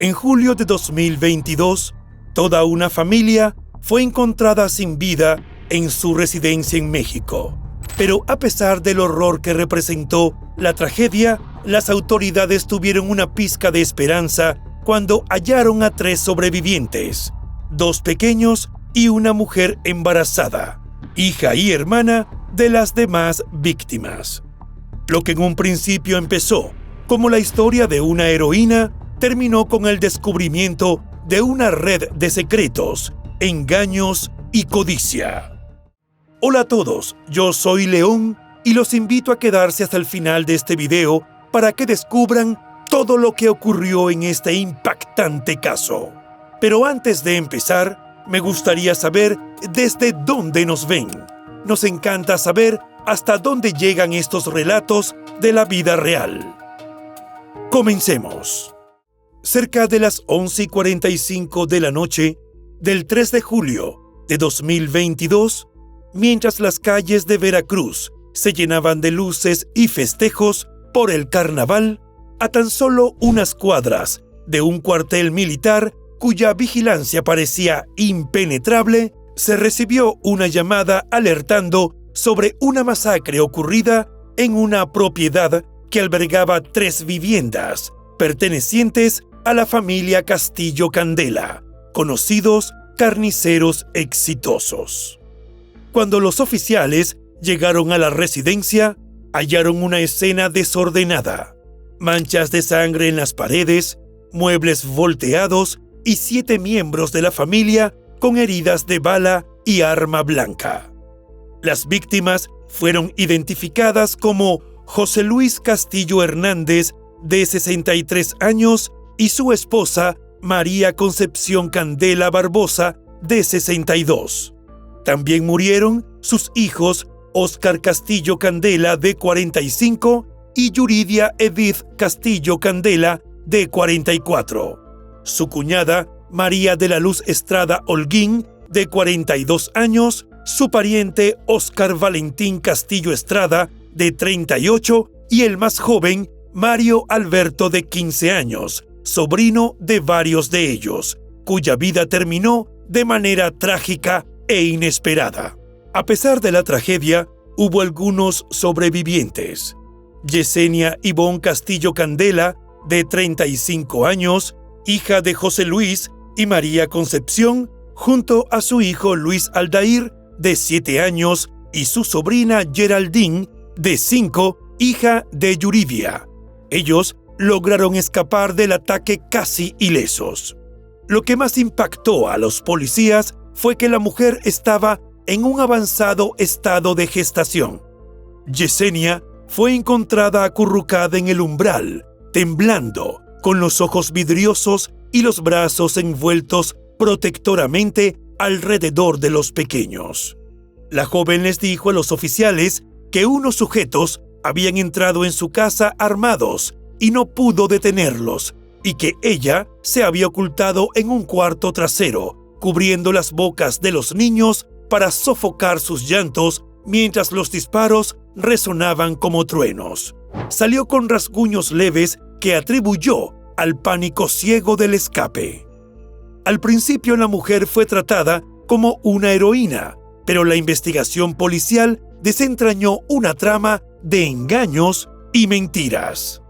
En julio de 2022, toda una familia fue encontrada sin vida en su residencia en México. Pero a pesar del horror que representó la tragedia, las autoridades tuvieron una pizca de esperanza cuando hallaron a 3 sobrevivientes, 2 pequeños y una mujer embarazada, hija y hermana de las demás víctimas. Lo que en un principio empezó como la historia de una heroína, terminó con el descubrimiento de una red de secretos, engaños y codicia. Hola a todos, yo soy León y los invito a quedarse hasta el final de este video para que descubran todo lo que ocurrió en este impactante caso. Pero antes de empezar, me gustaría saber desde dónde nos ven. Nos encanta saber hasta dónde llegan estos relatos de la vida real. Comencemos. Cerca de las 11:45 de la noche del 3 de julio de 2022, mientras las calles de Veracruz se llenaban de luces y festejos por el carnaval, a tan solo unas cuadras de un cuartel militar cuya vigilancia parecía impenetrable, se recibió una llamada alertando sobre una masacre ocurrida en una propiedad que albergaba 3 viviendas pertenecientes a la familia Castillo Candela, conocidos carniceros exitosos. Cuando los oficiales llegaron a la residencia, hallaron una escena desordenada, manchas de sangre en las paredes, muebles volteados y 7 miembros de la familia con heridas de bala y arma blanca. Las víctimas fueron identificadas como José Luis Castillo Hernández, de 63 años, y su esposa, María Concepción Candela Barbosa, de 62. También murieron sus hijos Óscar Castillo Candela, de 45, y Yuridia Edith Castillo Candela, de 44. Su cuñada, María de la Luz Estrada Holguín, de 42 años, su pariente Óscar Valentín Castillo Estrada, de 38, y el más joven, Mario Alberto, de 15 años, sobrino de varios de ellos, cuya vida terminó de manera trágica e inesperada. A pesar de la tragedia, hubo algunos sobrevivientes. Yesenia Ivonne Castillo Candela, de 35 años, hija de José Luis y María Concepción, junto a su hijo Luis Aldair, de 7 años, y su sobrina Geraldine, de 5, hija de Yuridia. Ellos lograron escapar del ataque casi ilesos. Lo que más impactó a los policías fue que la mujer estaba en un avanzado estado de gestación. Yesenia fue encontrada acurrucada en el umbral, temblando, con los ojos vidriosos y los brazos envueltos protectoramente alrededor de los pequeños. La joven les dijo a los oficiales que unos sujetos habían entrado en su casa armados y no pudo detenerlos, y que ella se había ocultado en un cuarto trasero, cubriendo las bocas de los niños para sofocar sus llantos mientras los disparos resonaban como truenos. Salió con rasguños leves que atribuyó al pánico ciego del escape. Al principio la mujer fue tratada como una heroína, pero la investigación policial desentrañó una trama de engaños y mentiras.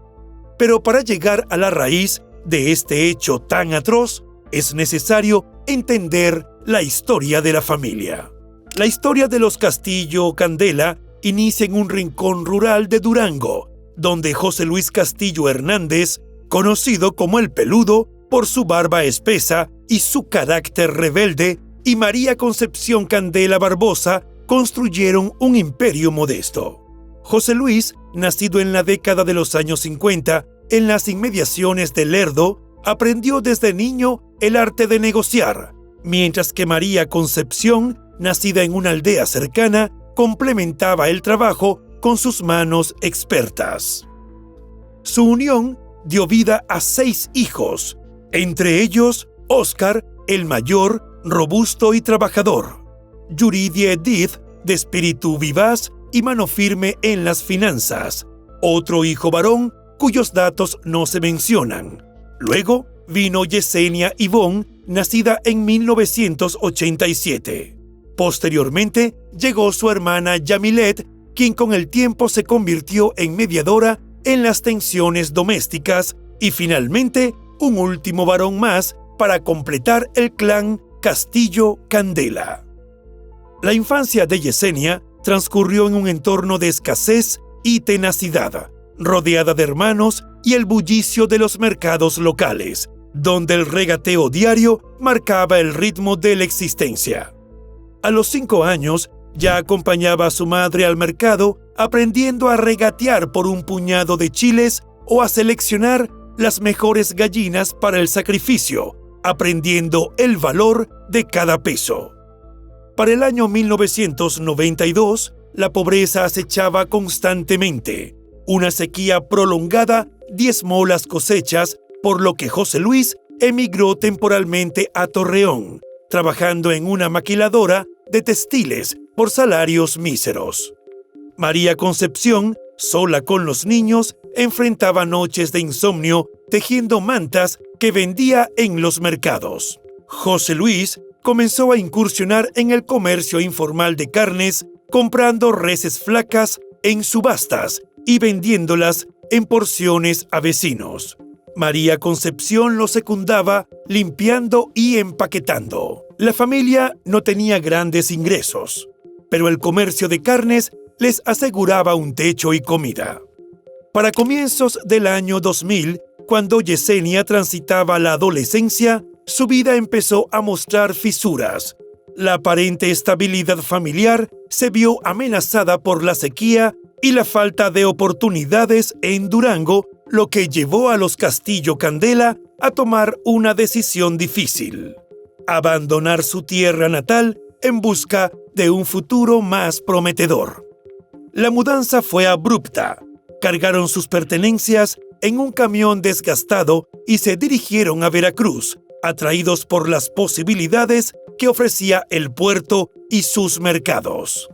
Pero para llegar a la raíz de este hecho tan atroz, es necesario entender la historia de la familia. La historia de los Castillo Candela inicia en un rincón rural de Durango, donde José Luis Castillo Hernández, conocido como el Peludo por su barba espesa y su carácter rebelde, y María Concepción Candela Barbosa construyeron un imperio modesto. José Luis, nacido en la década de los años 50, en las inmediaciones de Lerdo, aprendió desde niño el arte de negociar, mientras que María Concepción, nacida en una aldea cercana, complementaba el trabajo con sus manos expertas. Su unión dio vida a 6 hijos, entre ellos Óscar, el mayor, robusto y trabajador; Yuridia Edith, de espíritu vivaz y mano firme en las finanzas; otro hijo varón cuyos datos no se mencionan; luego vino Yesenia Ivonne, nacida en 1987. Posteriormente, llegó su hermana Yamilet, quien con el tiempo se convirtió en mediadora en las tensiones domésticas, y finalmente, un último varón más para completar el clan Castillo Candela. La infancia de Yesenia transcurrió en un entorno de escasez y tenacidad, rodeada de hermanos y el bullicio de los mercados locales, donde el regateo diario marcaba el ritmo de la existencia. A los 5 años, ya acompañaba a su madre al mercado, aprendiendo a regatear por un puñado de chiles o a seleccionar las mejores gallinas para el sacrificio, aprendiendo el valor de cada peso. Para el año 1992, la pobreza acechaba constantemente. Una sequía prolongada diezmó las cosechas, por lo que José Luis emigró temporalmente a Torreón, trabajando en una maquiladora de textiles por salarios míseros. María Concepción, sola con los niños, enfrentaba noches de insomnio tejiendo mantas que vendía en los mercados. José Luis comenzó a incursionar en el comercio informal de carnes, comprando reses flacas en subastas y vendiéndolas en porciones a vecinos. María Concepción lo secundaba limpiando y empaquetando. La familia no tenía grandes ingresos, pero el comercio de carnes les aseguraba un techo y comida. Para comienzos del año 2000, cuando Yesenia transitaba la adolescencia, su vida empezó a mostrar fisuras. La aparente estabilidad familiar se vio amenazada por la sequía y la falta de oportunidades en Durango, lo que llevó a los Castillo Candela a tomar una decisión difícil: abandonar su tierra natal en busca de un futuro más prometedor. La mudanza fue abrupta. Cargaron sus pertenencias en un camión desgastado y se dirigieron a Veracruz, atraídos por las posibilidades que ofrecía el puerto y sus mercados.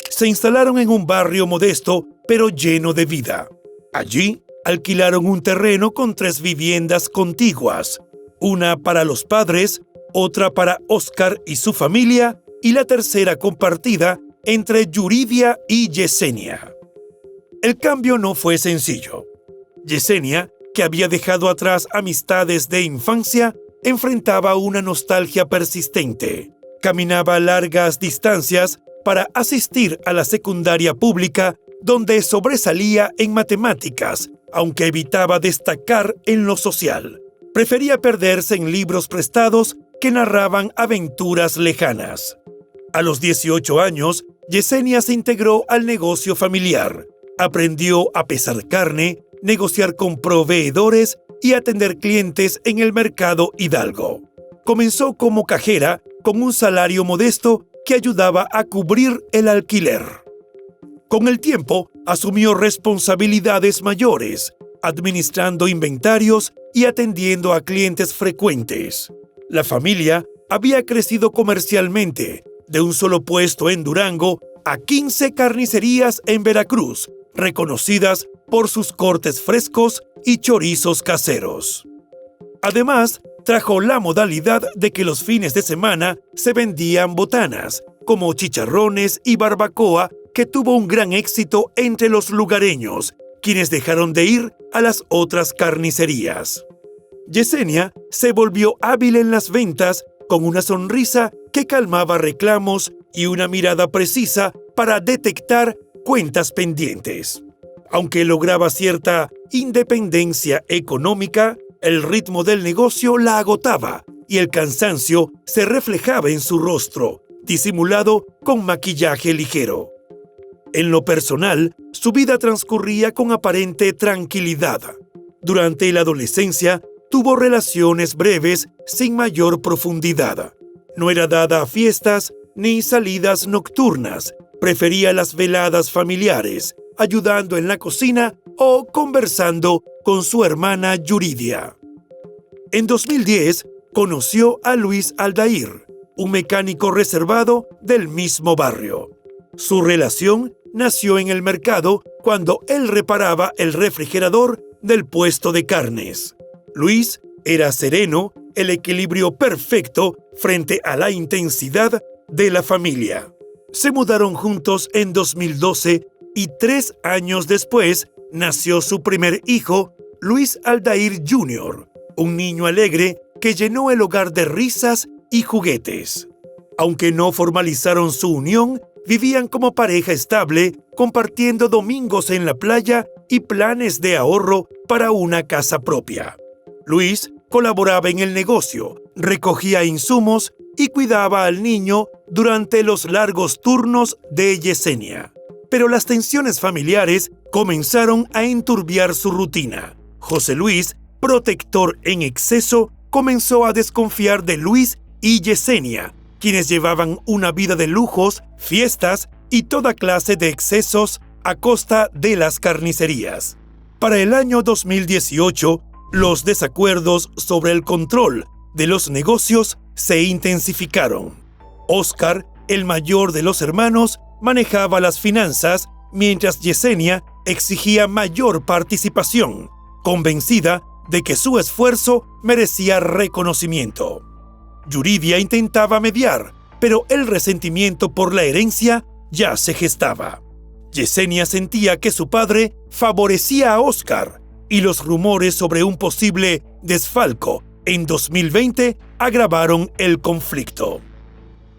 Se instalaron en un barrio modesto, pero lleno de vida. Allí alquilaron un terreno con 3 viviendas contiguas, una para los padres, otra para Óscar y su familia, y la tercera compartida entre Yuridia y Yesenia. El cambio no fue sencillo. Yesenia, que había dejado atrás amistades de infancia, enfrentaba una nostalgia persistente. Caminaba largas distancias para asistir a la secundaria pública, donde sobresalía en matemáticas, aunque evitaba destacar en lo social. Prefería perderse en libros prestados que narraban aventuras lejanas. A los 18 años, Yesenia se integró al negocio familiar. Aprendió a pesar carne, negociar con proveedores y atender clientes en el mercado Hidalgo. Comenzó como cajera con un salario modesto que ayudaba a cubrir el alquiler. Con el tiempo, asumió responsabilidades mayores, administrando inventarios y atendiendo a clientes frecuentes. La familia había crecido comercialmente, de un solo puesto en Durango a 15 carnicerías en Veracruz, reconocidas por sus cortes frescos y chorizos caseros. Además, trajo la modalidad de que los fines de semana se vendían botanas, como chicharrones y barbacoa, que tuvo un gran éxito entre los lugareños, quienes dejaron de ir a las otras carnicerías. Yesenia se volvió hábil en las ventas, con una sonrisa que calmaba reclamos y una mirada precisa para detectar cuentas pendientes. Aunque lograba cierta independencia económica, el ritmo del negocio la agotaba y el cansancio se reflejaba en su rostro, disimulado con maquillaje ligero. En lo personal, su vida transcurría con aparente tranquilidad. Durante la adolescencia, tuvo relaciones breves sin mayor profundidad. No era dada a fiestas ni salidas nocturnas. Prefería las veladas familiares, ayudando en la cocina o conversando con su hermana Yuridia. En 2010, conoció a Luis Aldair, un mecánico reservado del mismo barrio. Su relación nació en el mercado cuando él reparaba el refrigerador del puesto de carnes. Luis Era sereno, el equilibrio perfecto frente a la intensidad de la familia. Se mudaron juntos en 2012 y 3 años después nació su primer hijo, Luis Aldair Jr., un niño alegre que llenó el hogar de risas y juguetes. Aunque no formalizaron su unión, vivían como pareja estable, compartiendo domingos en la playa y planes de ahorro para una casa propia. Luis colaboraba en el negocio, recogía insumos y cuidaba al niño durante los largos turnos de Yesenia. Pero las tensiones familiares comenzaron a enturbiar su rutina. José Luis, protector en exceso, comenzó a desconfiar de Luis y Yesenia, quienes llevaban una vida de lujos, fiestas y toda clase de excesos a costa de las carnicerías. Para el año 2018, los desacuerdos sobre el control de los negocios se intensificaron. Óscar, el mayor de los hermanos, manejaba las finanzas, mientras Yesenia exigía mayor participación, convencida de que su esfuerzo merecía reconocimiento. Yuridia intentaba mediar, pero el resentimiento por la herencia ya se gestaba. Yesenia sentía que su padre favorecía a Óscar y los rumores sobre un posible desfalco en 2020 agravaron el conflicto.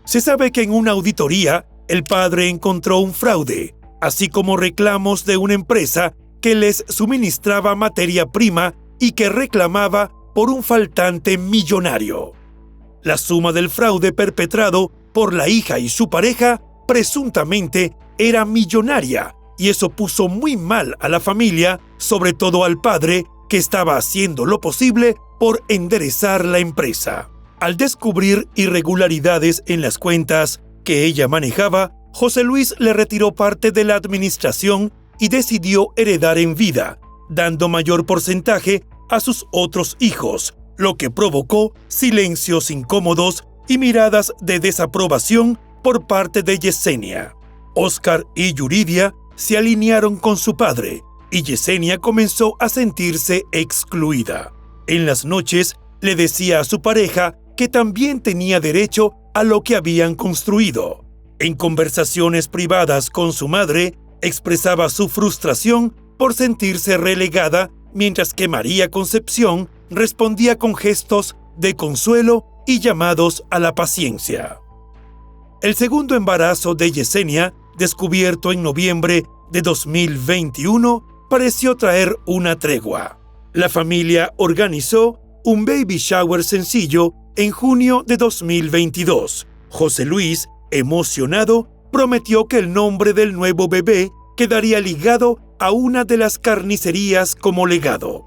Se sabe que en una auditoría el padre encontró un fraude, así como reclamos de una empresa que les suministraba materia prima y que reclamaba por un faltante millonario. La suma del fraude perpetrado por la hija y su pareja presuntamente era millonaria, y eso puso muy mal a la familia, sobre todo al padre, que estaba haciendo lo posible por enderezar la empresa. Al descubrir irregularidades en las cuentas que ella manejaba, José Luis le retiró parte de la administración y decidió heredar en vida, dando mayor porcentaje a sus otros hijos, lo que provocó silencios incómodos y miradas de desaprobación por parte de Yesenia. Óscar y Yuridia se alinearon con su padre y Yesenia comenzó a sentirse excluida. En las noches le decía a su pareja que también tenía derecho a lo que habían construido. En conversaciones privadas con su madre, expresaba su frustración por sentirse relegada, mientras que María Concepción respondía con gestos de consuelo y llamados a la paciencia. El segundo embarazo de Yesenia, descubierto en noviembre de 2021, pareció traer una tregua. La familia organizó un baby shower sencillo en junio de 2022. José Luis, emocionado, prometió que el nombre del nuevo bebé quedaría ligado a una de las carnicerías como legado.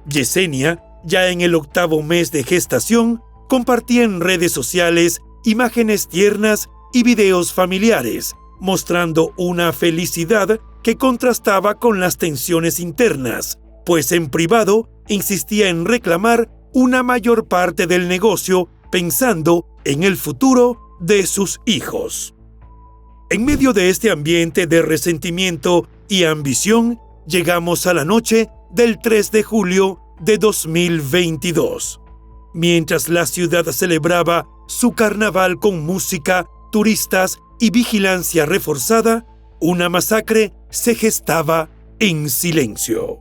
Yesenia, ya en el 8º mes de gestación, compartía en redes sociales imágenes tiernas y videos familiares, mostrando una felicidad que contrastaba con las tensiones internas, pues en privado insistía en reclamar una mayor parte del negocio pensando en el futuro de sus hijos. En medio de este ambiente de resentimiento y ambición, llegamos a la noche del 3 de julio de 2022. Mientras la ciudad celebraba su carnaval con música, turistas y vigilancia reforzada, una masacre se gestaba en silencio.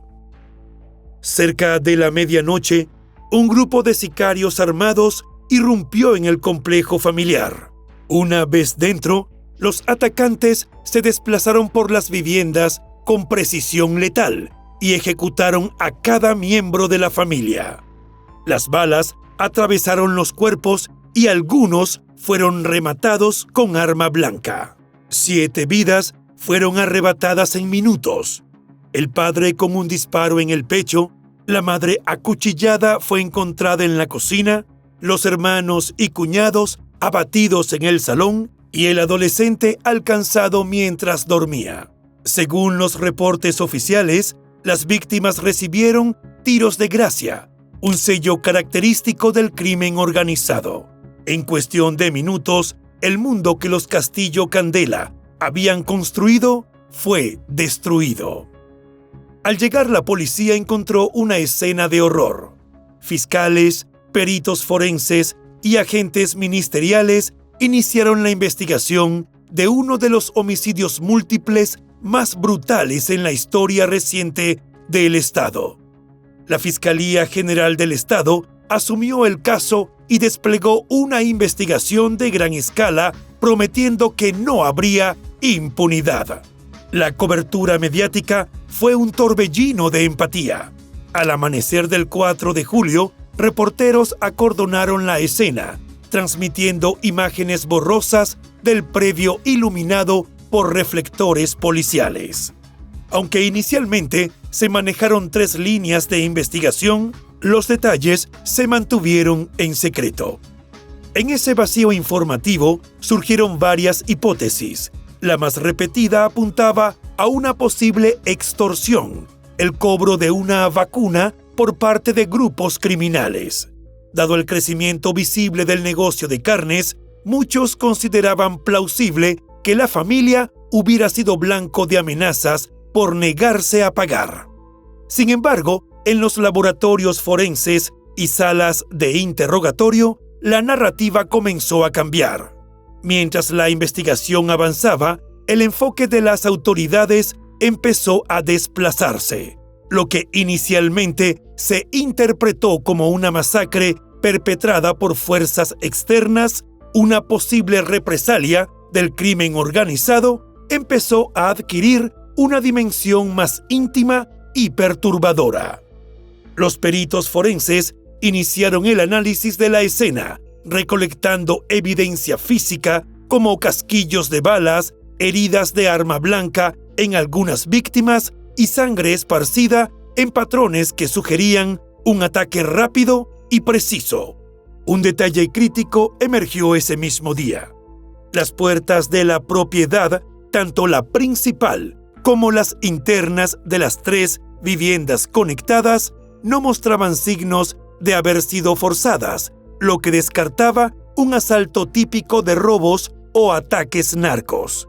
Cerca de la medianoche, un grupo de sicarios armados irrumpió en el complejo familiar. Una vez dentro, los atacantes se desplazaron por las viviendas con precisión letal y ejecutaron a cada miembro de la familia. Las balas atravesaron los cuerpos y algunos fueron rematados con arma blanca. 7 vidas fueron arrebatadas en minutos. El padre con un disparo en el pecho, la madre acuchillada fue encontrada en la cocina, los hermanos y cuñados abatidos en el salón y el adolescente alcanzado mientras dormía. Según los reportes oficiales, las víctimas recibieron tiros de gracia, un sello característico del crimen organizado. En cuestión de minutos, el mundo que los Castillo Candela habían construido fue destruido. Al llegar, la policía encontró una escena de horror. fiscales, peritos forenses y agentes ministeriales iniciaron la investigación de uno de los homicidios múltiples más brutales en la historia reciente del Estado. La Fiscalía General del Estado asumió el caso y desplegó una investigación de gran escala, prometiendo que no habría impunidad. La cobertura mediática fue un torbellino de empatía. Al amanecer del 4 de julio, reporteros acordonaron la escena, transmitiendo imágenes borrosas del predio iluminado por reflectores policiales. Aunque inicialmente se manejaron 3 líneas de investigación, los detalles se mantuvieron en secreto. En ese vacío informativo surgieron varias hipótesis. La más repetida apuntaba a una posible extorsión, el cobro de una vacuna por parte de grupos criminales. Dado el crecimiento visible del negocio de carnes, muchos consideraban plausible que la familia hubiera sido blanco de amenazas por negarse a pagar. Sin embargo, en los laboratorios forenses y salas de interrogatorio, la narrativa comenzó a cambiar. Mientras la investigación avanzaba, el enfoque de las autoridades empezó a desplazarse. Lo que inicialmente se interpretó como una masacre perpetrada por fuerzas externas, una posible represalia del crimen organizado, empezó a adquirir una dimensión más íntima y perturbadora. Los peritos forenses iniciaron el análisis de la escena, recolectando evidencia física como casquillos de balas, heridas de arma blanca en algunas víctimas y sangre esparcida en patrones que sugerían un ataque rápido y preciso. Un detalle crítico emergió ese mismo día. Las puertas de la propiedad, tanto la principal como las internas de las 3 viviendas conectadas, no mostraban signos de haber sido forzadas, lo que descartaba un asalto típico de robos o ataques narcos.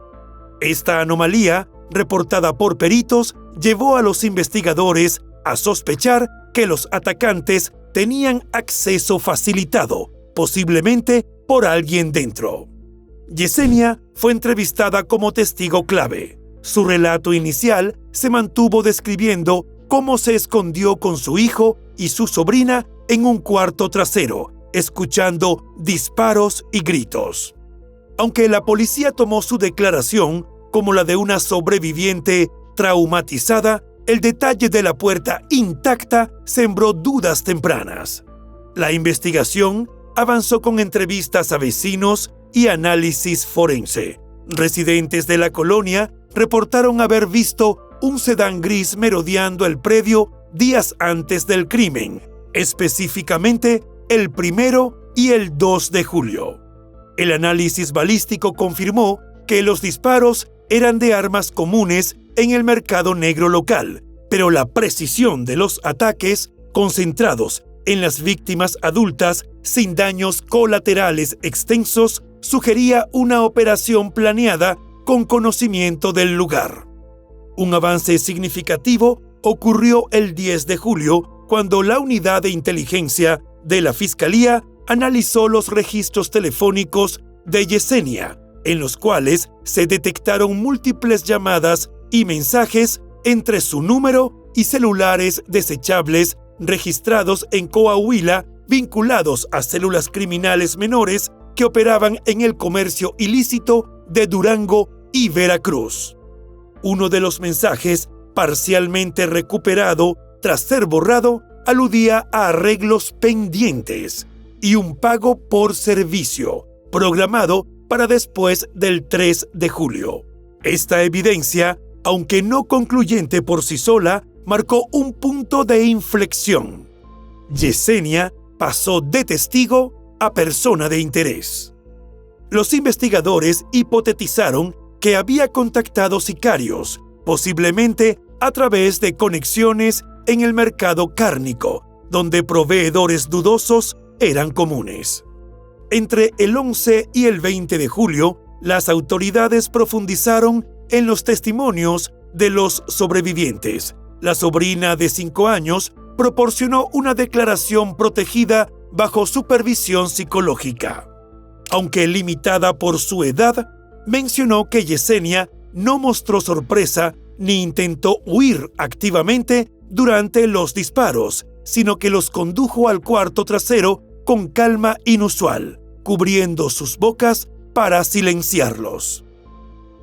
Esta anomalía, reportada por peritos, llevó a los investigadores a sospechar que los atacantes tenían acceso facilitado, posiblemente por alguien dentro. Yesenia fue entrevistada como testigo clave. Su relato inicial se mantuvo describiendo cómo se escondió con su hijo y su sobrina en un cuarto trasero, escuchando disparos y gritos. Aunque la policía tomó su declaración como la de una sobreviviente traumatizada, el detalle de la puerta intacta sembró dudas tempranas. La investigación avanzó con entrevistas a vecinos y análisis forense. Residentes de la colonia reportaron haber visto un sedán gris merodeando el predio días antes del crimen, específicamente el 1 y el 2 de julio. El análisis balístico confirmó que los disparos eran de armas comunes en el mercado negro local, pero la precisión de los ataques, concentrados en las víctimas adultas sin daños colaterales extensos, sugería una operación planeada con conocimiento del lugar. Un avance significativo ocurrió el 10 de julio, cuando la unidad de inteligencia de la Fiscalía analizó los registros telefónicos de Yesenia, en los cuales se detectaron múltiples llamadas y mensajes entre su número y celulares desechables registrados en Coahuila vinculados a células criminales menores que operaban en el comercio ilícito de Durango y Veracruz. Uno de los mensajes, parcialmente recuperado tras ser borrado, aludía a arreglos pendientes y un pago por servicio, programado para después del 3 de julio. Esta evidencia, aunque no concluyente por sí sola, marcó un punto de inflexión. Yesenia pasó de testigo a persona de interés. Los investigadores hipotetizaron que había contactado sicarios, posiblemente a través de conexiones en el mercado cárnico, donde proveedores dudosos eran comunes. Entre el 11 y el 20 de julio, las autoridades profundizaron en los testimonios de los sobrevivientes. La sobrina de 5 años proporcionó una declaración protegida bajo supervisión psicológica. Aunque limitada por su edad, mencionó que Yesenia no mostró sorpresa ni intentó huir activamente durante los disparos, sino que los condujo al cuarto trasero con calma inusual, cubriendo sus bocas para silenciarlos.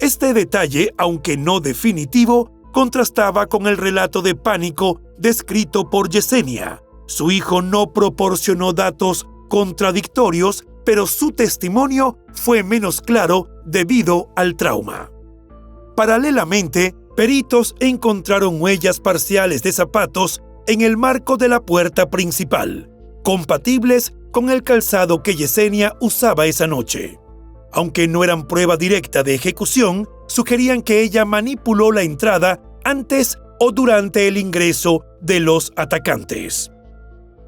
Este detalle, aunque no definitivo, contrastaba con el relato de pánico descrito por Yesenia. Su hijo no proporcionó datos contradictorios, pero su testimonio fue menos claro debido al trauma. Paralelamente, peritos encontraron huellas parciales de zapatos en el marco de la puerta principal, compatibles con el calzado que Yesenia usaba esa noche. Aunque no eran prueba directa de ejecución, sugerían que ella manipuló la entrada antes o durante el ingreso de los atacantes.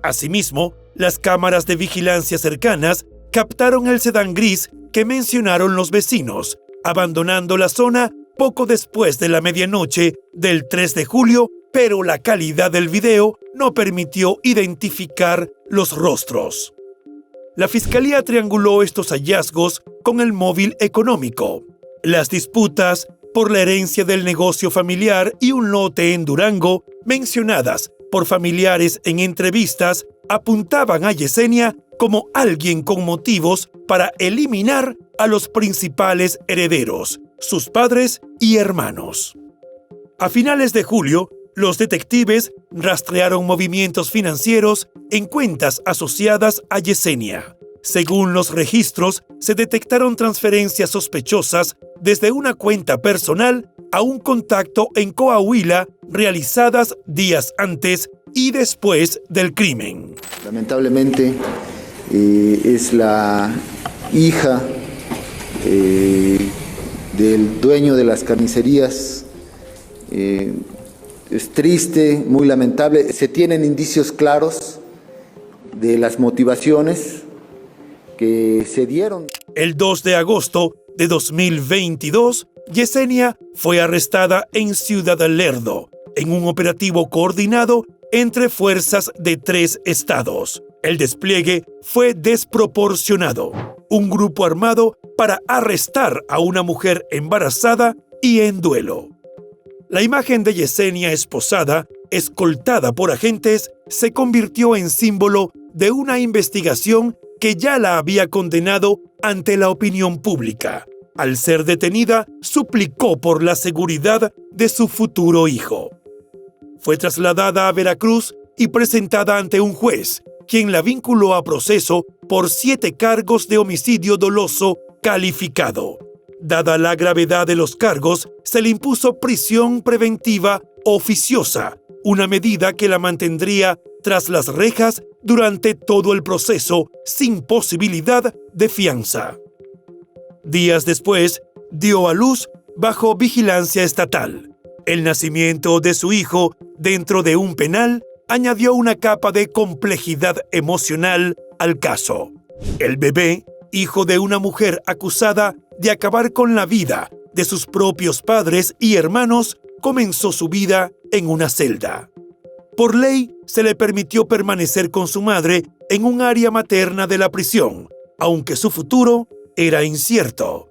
Asimismo, las cámaras de vigilancia cercanas captaron el sedán gris que mencionaron los vecinos, abandonando la zona poco después de la medianoche del 3 de julio, pero la calidad del video no permitió identificar los rostros. La fiscalía trianguló estos hallazgos con el móvil económico. Las disputas por la herencia del negocio familiar y un lote en Durango, mencionadas por familiares en entrevistas, apuntaban a Yesenia como alguien con motivos para eliminar a los principales herederos, sus padres y hermanos. A finales de julio, los detectives rastrearon movimientos financieros en cuentas asociadas a Yesenia. Según los registros, se detectaron transferencias sospechosas desde una cuenta personal a un contacto en Coahuila realizadas días antes y después del crimen. Lamentablemente, es la hija del dueño de las carnicerías. Es triste, muy lamentable. Se tienen indicios claros de las motivaciones que se dieron. El 2 de agosto de 2022, Yesenia fue arrestada en Ciudad Lerdo, en un operativo coordinado entre fuerzas de 3 estados. El despliegue fue desproporcionado. Un grupo armado para arrestar a una mujer embarazada y en duelo. La imagen de Yesenia esposada, escoltada por agentes, se convirtió en símbolo de una investigación que ya la había condenado ante la opinión pública. Al ser detenida, suplicó por la seguridad de su futuro hijo. Fue trasladada a Veracruz y presentada ante un juez, quien la vinculó a proceso por 7 cargos de homicidio doloso calificado. Dada la gravedad de los cargos, se le impuso prisión preventiva oficiosa, una medida que la mantendría tras las rejas durante todo el proceso sin posibilidad de fianza. Días después, dio a luz bajo vigilancia estatal. El nacimiento de su hijo dentro de un penal añadió una capa de complejidad emocional al caso. El bebé, hijo de una mujer acusada de acabar con la vida de sus propios padres y hermanos, comenzó su vida en una celda. Por ley, se le permitió permanecer con su madre en un área materna de la prisión, aunque su futuro era incierto.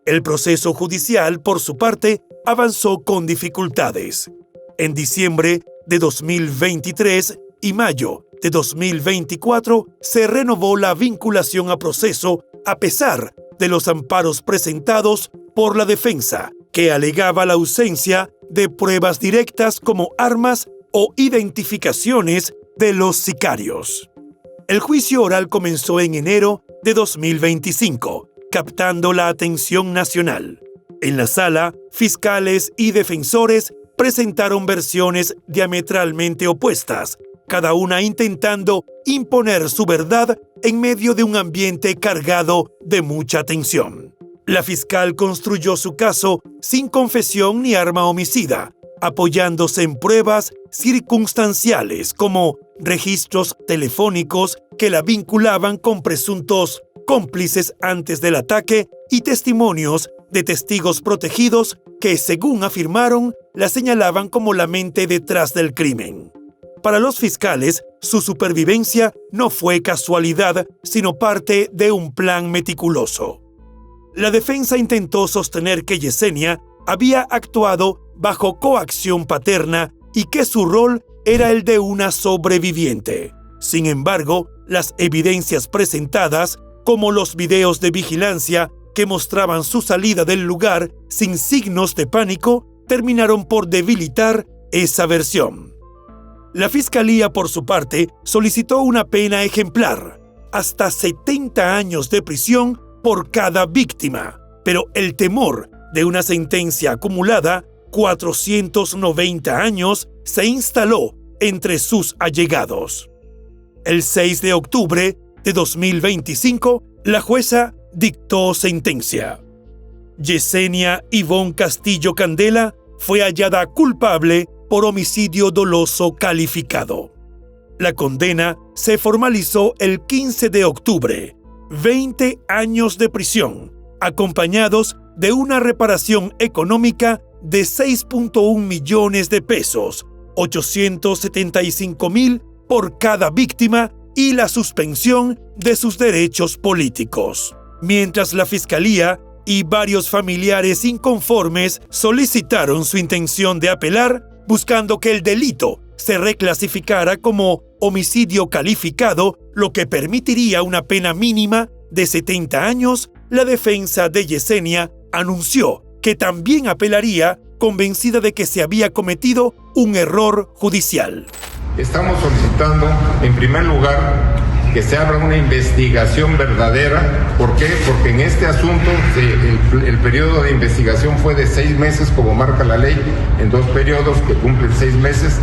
El proceso judicial, por su parte, avanzó con dificultades. En diciembre de 2023 y mayo de 2024 se renovó la vinculación a proceso a pesar de los amparos presentados por la defensa, que alegaba la ausencia de pruebas directas como armas o identificaciones de los sicarios. El juicio oral comenzó en enero de 2025, captando la atención nacional. En la sala, fiscales y defensores presentaron versiones diametralmente opuestas, cada una intentando imponer su verdad en medio de un ambiente cargado de mucha tensión. La fiscal construyó su caso sin confesión ni arma homicida, apoyándose en pruebas circunstanciales como registros telefónicos que la vinculaban con presuntos cómplices antes del ataque y testimonios de testigos protegidos que, según afirmaron, la señalaban como la mente detrás del crimen. Para los fiscales, su supervivencia no fue casualidad, sino parte de un plan meticuloso. La defensa intentó sostener que Yesenia había actuado bajo coacción paterna y que su rol era el de una sobreviviente. Sin embargo, las evidencias presentadas, como los videos de vigilancia que mostraban su salida del lugar sin signos de pánico, terminaron por debilitar esa versión. La Fiscalía, por su parte, solicitó una pena ejemplar, hasta 70 años de prisión por cada víctima, pero el temor de una sentencia acumulada, 490 años, se instaló entre sus allegados. El 6 de octubre de 2025, la jueza dictó sentencia. Yesenia Ivonne Castillo Candela fue hallada culpable por homicidio doloso calificado. La condena se formalizó el 15 de octubre, 20 años de prisión, acompañados de una reparación económica de 6.1 millones de pesos, 875,000 por cada víctima y la suspensión de sus derechos políticos. Mientras la Fiscalía y varios familiares inconformes solicitaron su intención de apelar, buscando que el delito se reclasificara como homicidio calificado, lo que permitiría una pena mínima de 70 años, la defensa de Yesenia anunció que también apelaría, convencida de que se había cometido un error judicial. Estamos solicitando, en primer lugar, que se abra una investigación verdadera. ¿Por qué? Porque en este asunto el periodo de investigación fue de 6 meses, como marca la ley, en 2 periodos que cumplen 6 meses,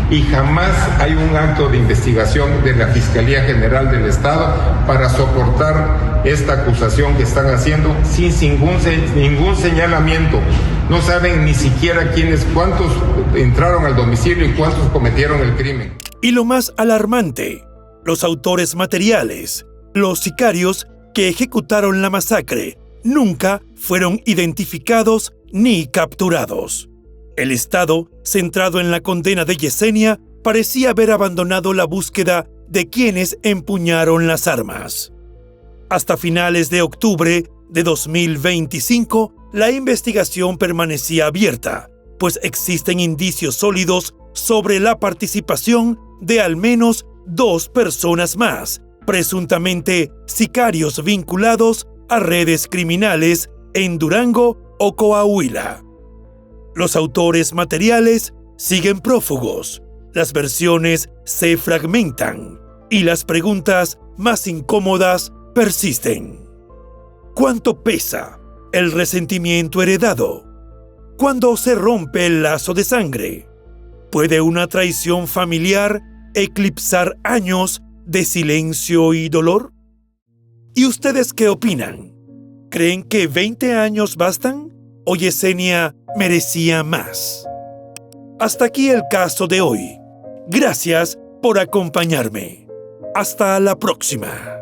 y jamás hay un acto de investigación de la Fiscalía General del Estado para soportar esta acusación que están haciendo sin ningún señalamiento. No saben ni siquiera cuántos entraron al domicilio y cuántos cometieron el crimen. Y lo más alarmante, los autores materiales, los sicarios que ejecutaron la masacre, nunca fueron identificados ni capturados. El Estado, centrado en la condena de Yesenia, parecía haber abandonado la búsqueda de quienes empuñaron las armas. Hasta finales de octubre de 2025, la investigación permanecía abierta, pues existen indicios sólidos sobre la participación de al menos 2 personas más, presuntamente sicarios vinculados a redes criminales en Durango o Coahuila. Los autores materiales siguen prófugos, las versiones se fragmentan y las preguntas más incómodas persisten. ¿Cuánto pesa el resentimiento heredado? ¿Cuándo se rompe el lazo de sangre? ¿Puede una traición familiar eclipsar años de silencio y dolor? ¿Y ustedes qué opinan? ¿Creen que 20 años bastan o Yesenia merecía más? Hasta aquí el caso de hoy. Gracias por acompañarme. Hasta la próxima.